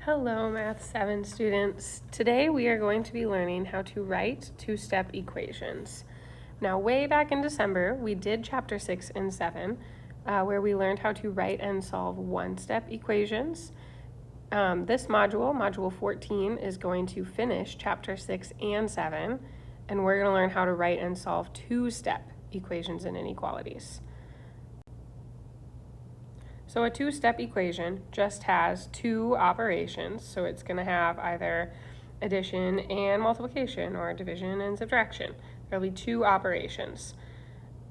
Hello, Math 7 students. Today we are going to be learning how to write two-step equations. Now, way back in December, we did chapter 6 and 7, where we learned how to write and solve one-step equations. This module, module 14, is going to finish chapter 6 and 7, and we're going to learn how to write and solve two-step equations and inequalities. So a two-step equation just has two operations, so it's going to have either addition and multiplication or division and subtraction. There'll be two operations.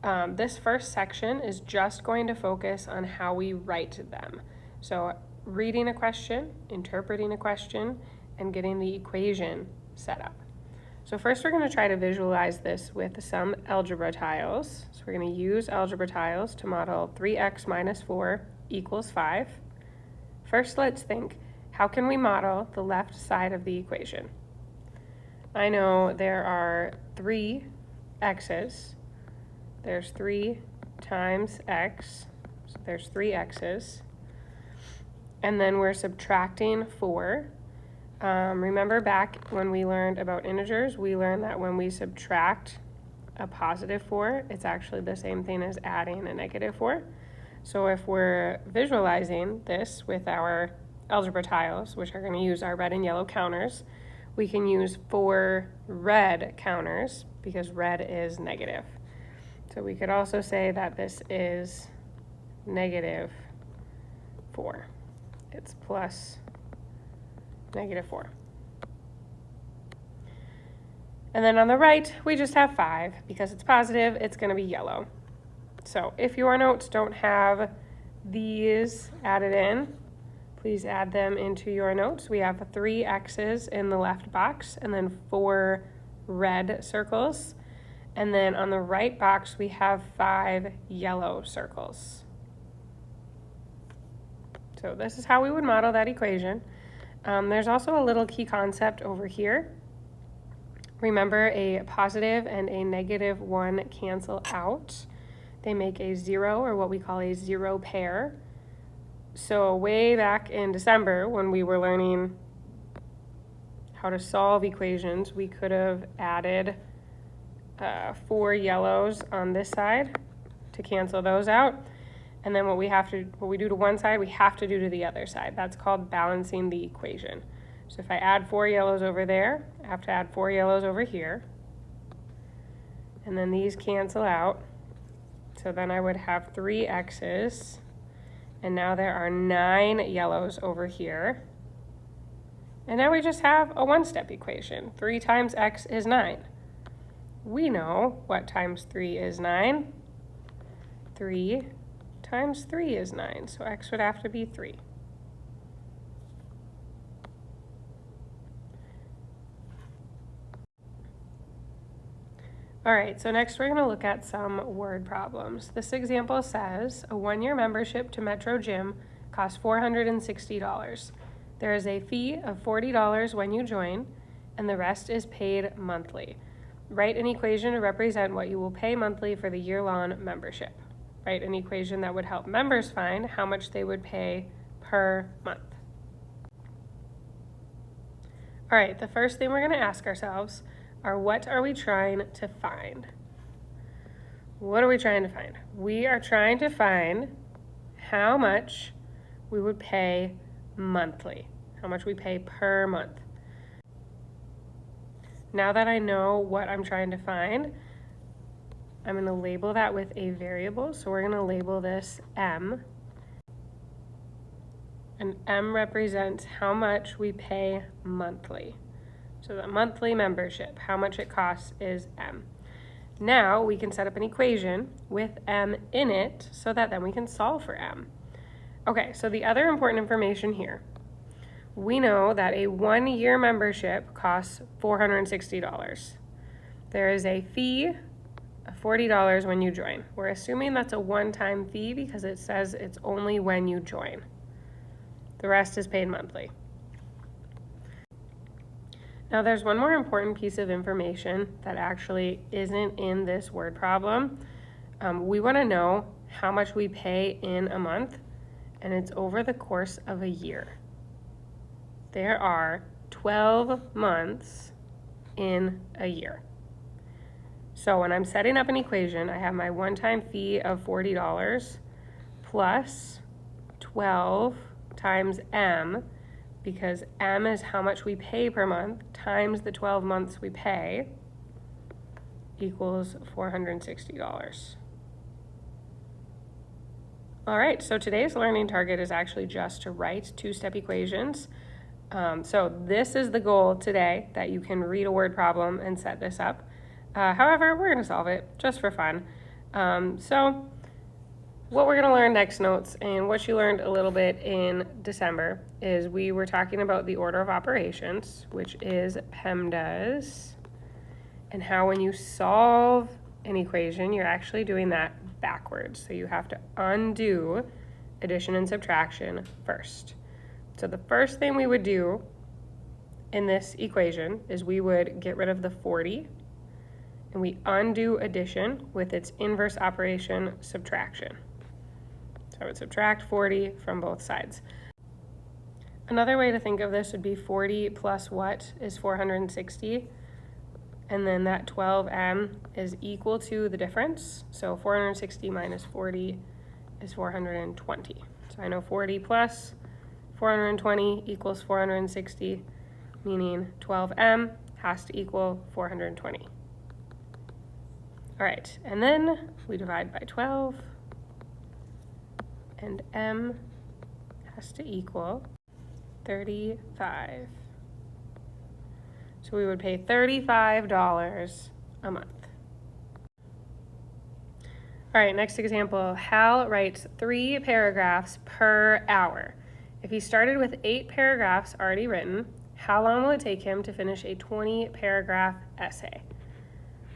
This first section is just going to focus on how we write them. So reading a question, interpreting a question, and getting the equation set up. So first we're going to try to visualize this with some algebra tiles. So we're going to use algebra tiles to model 3x minus 4 equals 5. First, let's think, how can we model the left side of the equation? I know there are 3 x's. There's 3 times x, so there's 3 x's. And then we're subtracting 4. Remember back when we learned about integers, we learned that when we subtract a positive 4, it's actually the same thing as adding a negative 4. So if we're visualizing this with our algebra tiles, which are going to use our red and yellow counters, we can use 4 red counters because red is negative. So we could also say that this is negative 4. It's plus negative 4. And then on the right, we just have 5. Because it's positive, it's going to be yellow. So if your notes don't have these added in, please add them into your notes. We have 3 x's in the left box and then 4 red circles. And then on the right box, we have 5 yellow circles. So this is how we would model that equation. There's also a little key concept over here. Remember, a positive and a negative 1 cancel out. They make a 0, or what we call a 0 pair. So way back in December, when we were learning how to solve equations, we could have added 4 yellows on this side to cancel those out. And then what we do to one side, we have to do to the other side. That's called balancing the equation. So if I add 4 yellows over there, I have to add 4 yellows over here. And then these cancel out. So then I would have 3 x's, and now there are 9 yellows over here. And now we just have a one-step equation. 3 times x is 9. We know what times 3 is 9. 3 times 3 is 9, so x would have to be 3. All right, so next we're going to look at some word problems. This example says a 1-year membership to Metro Gym costs $460. There is a fee of $40 when you join, and the rest is paid monthly. Write an equation to represent what you will pay monthly for the year-long membership. Write an equation that would help members find how much they would pay per month. All right, the first thing we're going to ask ourselves are, what are we trying to find? What are we trying to find? We are trying to find how much we would pay monthly, how much we pay per month. Now that I know what I'm trying to find, I'm going to label that with a variable. So we're going to label this M. And M represents how much we pay monthly. So the monthly membership, how much it costs, is M. Now we can set up an equation with M in it so that then we can solve for M. Okay, so the other important information here. We know that a 1-year membership costs $460. There is a fee of $40 when you join. We're assuming that's a one-time fee because it says it's only when you join. The rest is paid monthly. Now there's one more important piece of information that actually isn't in this word problem. We want to know how much we pay in a month, and it's over the course of a year. there are 12 months in a year. So when I'm setting up an equation, I have my one-time fee of $40 plus 12 times M, because M is how much we pay per month, times the 12 months we pay, equals $460. All right, so today's learning target is actually just to write two-step equations. So this is the goal today, that you can read a word problem and set this up. However, we're gonna solve it just for fun. So what we're gonna learn next, notes, and what you learned a little bit in December, is we were talking about the order of operations, which is PEMDAS, and how when you solve an equation, you're actually doing that backwards. So you have to undo addition and subtraction first. So the first thing we would do in this equation is we would get rid of the 40, and we undo addition with its inverse operation, subtraction. So I would subtract 40 from both sides. Another way to think of this would be 40 plus what is 460, and then that 12M is equal to the difference. So 460 minus 40 is 420. So I know 40 plus 420 equals 460, meaning 12M has to equal 420. All right, and then we divide by 12, and M has to equal 35. So we would pay $35 a month. All right, next example. Hal writes 3 paragraphs per hour. If he started with 8 paragraphs already written, how long will it take him to finish a 20-paragraph essay?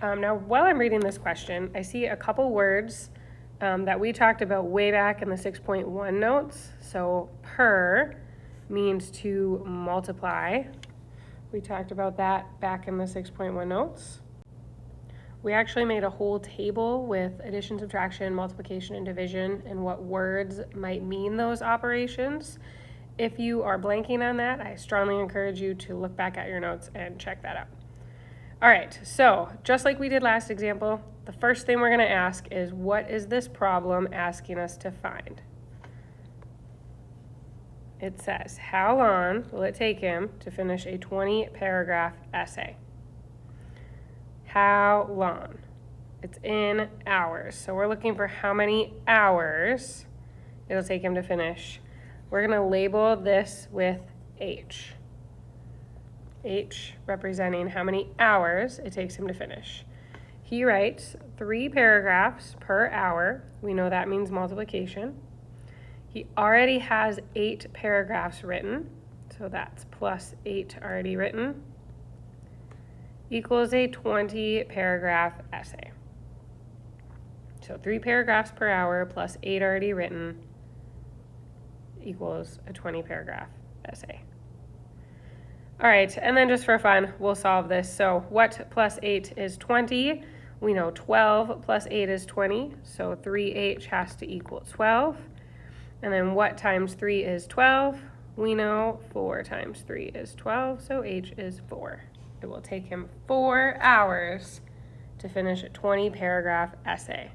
Now, while I'm reading this question, I see a couple words that we talked about way back in the 6.1 notes. So per means to multiply. We talked about that back in the 6.1 notes. We actually made a whole table with addition, subtraction, multiplication, and division, and what words might mean those operations. If you are blanking on that, I strongly encourage you to look back at your notes and check that out. All right, so just like we did last example, the first thing we're going to ask is, what is this problem asking us to find? It says, how long will it take him to finish a 20-paragraph essay? How long? It's in hours. So we're looking for how many hours it'll take him to finish. We're going to label this with H. H representing how many hours it takes him to finish. He writes 3 paragraphs per hour. We know that means multiplication. He already has 8 paragraphs written, so that's plus 8 already written, equals a 20-paragraph essay. So 3 paragraphs per hour plus 8 already written equals a 20-paragraph essay. All right, and then just for fun, we'll solve this. So what plus 8 is 20? We know 12 plus 8 is 20, so 3H has to equal 12. And then what times 3 is 12? We know 4 times 3 is 12, so H is 4. It will take him 4 hours to finish a 20-paragraph essay.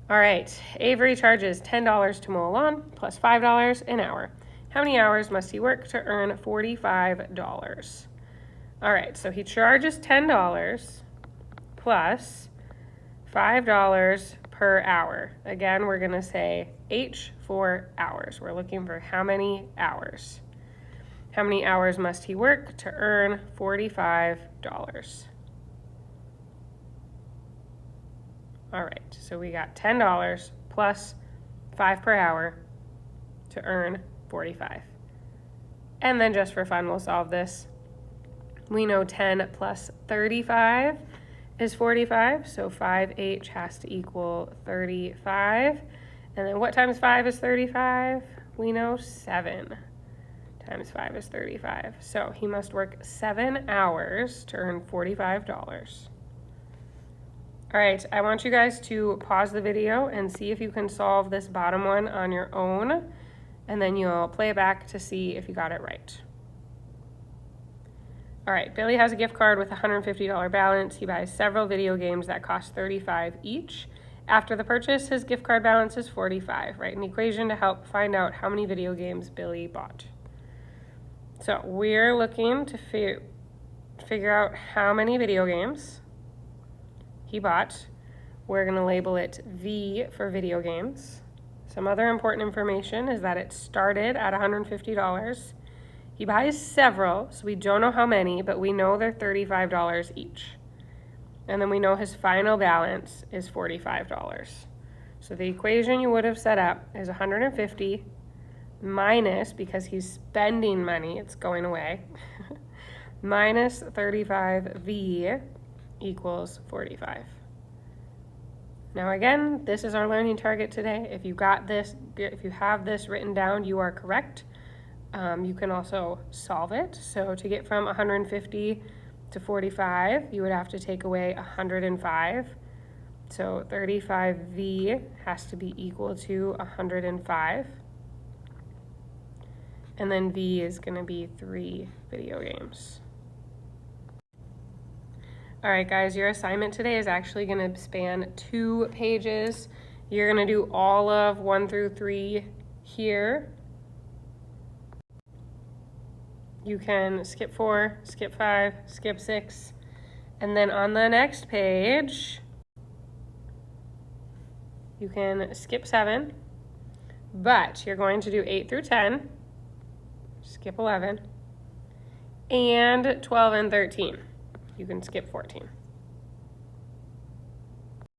All right, Avery charges $10 to mow a lawn plus $5 an hour. How many hours must he work to earn $45? All right, so he charges $10 plus $5 per hour. Again, we're gonna say H for hours. We're looking for how many hours. How many hours must he work to earn $45? All right, so we got $10 plus 5 per hour to earn 45. And then just for fun, we'll solve this. We know 10 plus 35 is 45, so 5H has to equal 35. And then what times 5 is 35? We know 7 times 5 is 35. So he must work 7 hours to earn $45. All right, I want you guys to pause the video and see if you can solve this bottom one on your own. and then you'll play it back to see if you got it right. All right, Billy has a gift card with a $150 balance. He buys several video games that cost $35 each. After the purchase, his gift card balance is $45. Write an equation to help find out how many video games Billy bought. So we're looking to figure out how many video games he bought. We're going to label it V for video games. Some other important information is that it started at $150. He buys several, so we don't know how many, but we know they're $35 each. And then we know his final balance is $45. So the equation you would have set up is 150 minus, because he's spending money, it's going away, minus 35V equals 45. Now again, this is our learning target today. If you got this, if you have this written down, you are correct. You can also solve it. So to get from 150 to 45, you would have to take away 105. So 35V has to be equal to 105. And then V is going to be 3 video games. All right, guys, your assignment today is actually going to span 2 pages. You're going to do all of 1 through 3 here. You can skip 4, skip 5, skip 6, and then on the next page, you can skip 7, but you're going to do 8 through 10, skip 11, and 12 and 13. You can skip 14.